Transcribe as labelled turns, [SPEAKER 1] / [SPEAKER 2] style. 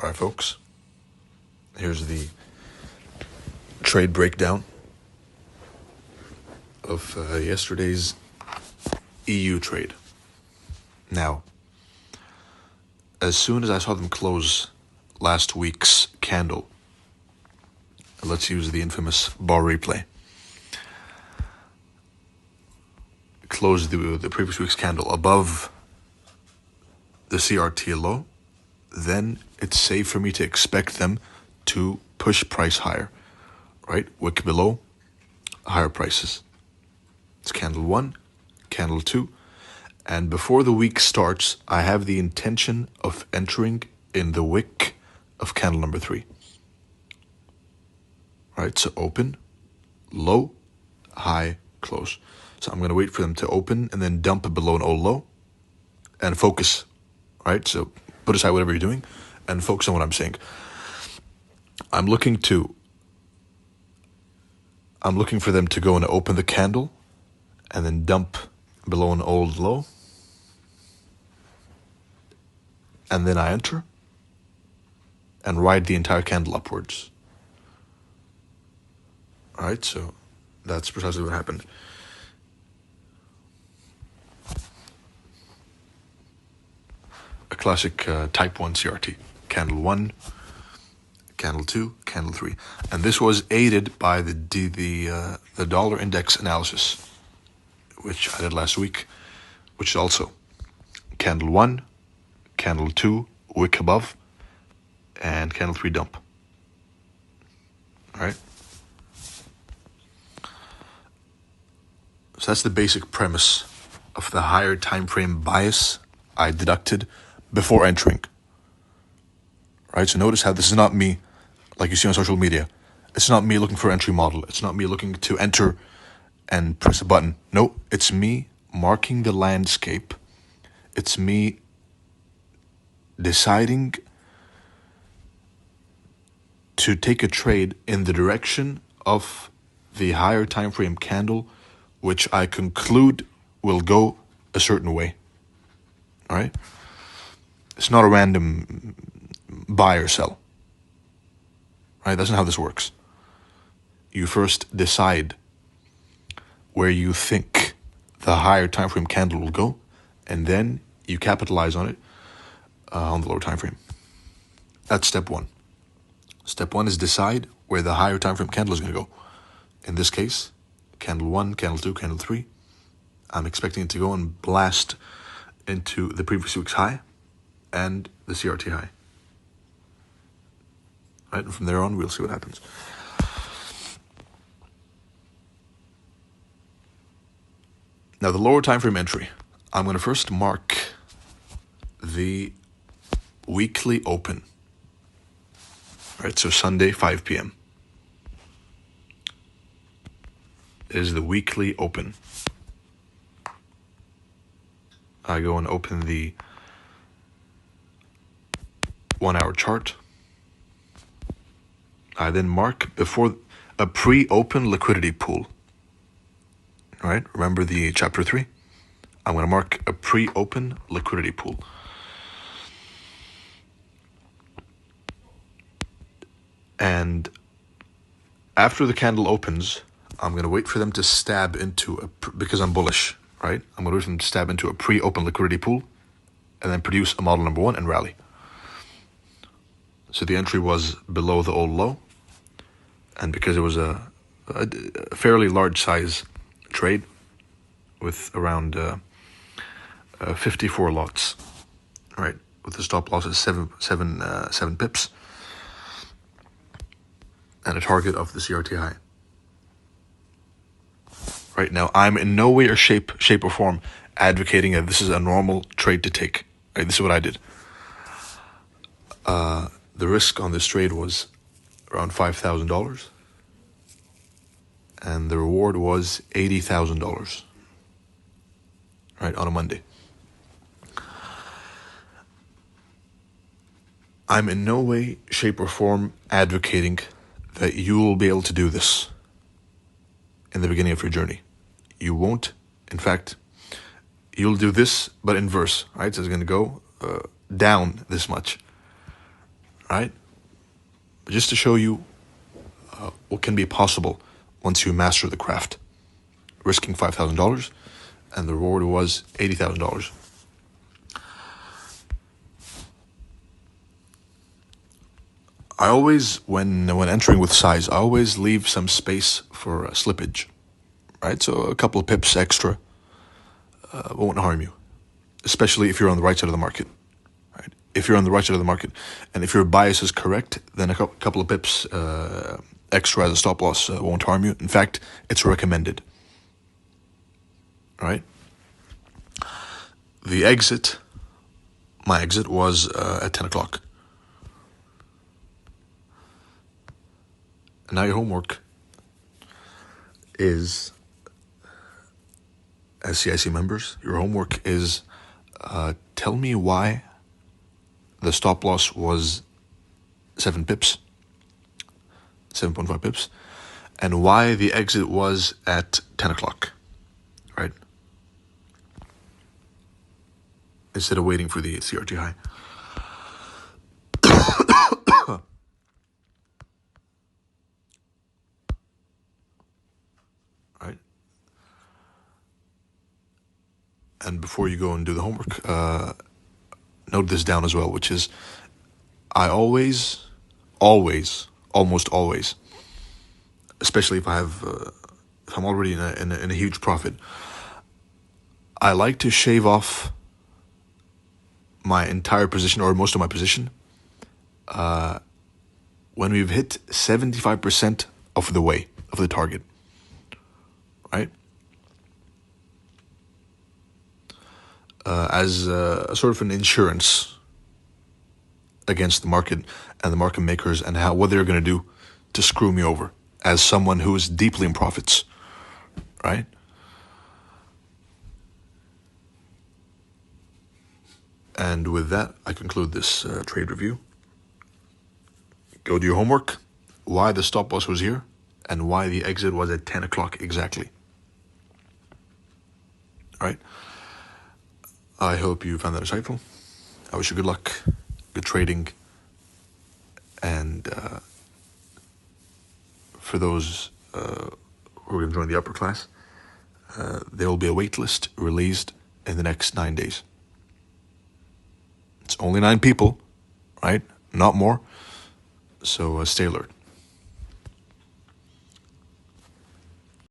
[SPEAKER 1] All right, folks. Here's the trade breakdown of yesterday's EU trade. Now, as soon as I saw them close last week's candle, let's use the infamous bar replay. Close the previous week's candle above the CRT low, then it's safe for me to expect them to push price higher, right? Wick below, higher prices. It's candle 1, candle 2, and before the week starts, I have the intention of entering in the wick of candle number 3. Right, so open, low, high, close. So I'm going to wait for them to open and then dump below an old low and focus, right? So put aside whatever you're doing and focus on what I'm saying. I'm looking for them to go and open the candle and then dump below an old low. And then I enter and ride the entire candle upwards. All right, so that's precisely what happened. A classic type 1 CRT. Candle 1, candle 2, candle 3. And this was aided by the dollar index analysis, which I did last week, which is also candle 1, candle 2, wick above, and candle 3 dump. All right? So that's the basic premise of the higher time frame bias I deducted before entering. Right? So notice how this is not me, like you see on social media. It's not me looking for an entry model. It's not me looking to enter and press a button. No, it's me marking the landscape. It's me deciding to take a trade in the direction of the higher time frame candle, which I conclude will go a certain way. All right? It's not a random buy or sell. Right? That's not how this works. You first decide where you think the higher time frame candle will go, and then you capitalize on it on the lower time frame. That's step 1. Step 1 is decide where the higher time frame candle is going to go. In this case, candle 1, candle 2, candle 3. I'm expecting it to go and blast into the previous week's high and the CRT high. Right, and from there on, we'll see what happens. Now, the lower time frame entry. I'm going to first mark the weekly open. Right, so Sunday, 5 p.m. is the weekly open. I go and open the 1-hour chart. I then mark before a pre-open liquidity pool. All right, remember the chapter 3? I'm going to mark a pre-open liquidity pool. And after the candle opens, I'm going to wait for them to stab into because I'm bullish, right? I'm going to wait for them to stab into a pre-open liquidity pool and then produce a model number 1 and rally. So the entry was below the old low, and because it was a fairly large size trade with around 54 lots, right? With the stop loss at 7 pips and a target of the CRT high. Right now, I'm in no way or shape or form advocating that this is a normal trade to take. Right? This is what I did. The risk on this trade was around $5,000, and the reward was $80,000. Right, on a Monday. I'm in no way, shape, or form advocating that you will be able to do this in the beginning of your journey. You won't. In fact, you'll do this, but inverse, right? So it's going to go down this much, right? But just to show you what can be possible once you master the craft. Risking $5,000, and the reward was $80,000. I always, when entering with size, I always leave some space for slippage, right? So a couple of pips extra won't harm you, especially if you're on the right side of the market. Right? If you're on the right side of the market, and if your bias is correct, then a couple of pips extra as a stop loss won't harm you. In fact, it's recommended. Right? The exit, my exit was at 10 o'clock. And now your homework is, as CIC members, your homework is tell me why the stop loss was 7 pips, 7.5 pips, and why the exit was at 10 o'clock, right? Instead of waiting for the CRT high. Right? And before you go and do the homework, note this down as well, which is I always, almost always, especially if if I'm already in a huge profit, I like to shave off my entire position or most of my position when we've hit 75% of the way of the target, right? As a sort of an insurance against the market and the market makers and what they're going to do to screw me over as someone who is deeply in profits, right? And with that, I conclude this trade review. Go do your homework, why the stop loss was here, and why the exit was at 10 o'clock exactly. All right? I hope you found that insightful. I wish you good luck, good trading, and for those who are going to join the upper class, there will be a wait list released in the next 9 days. It's only 9 people, right? Not more. So stay alert.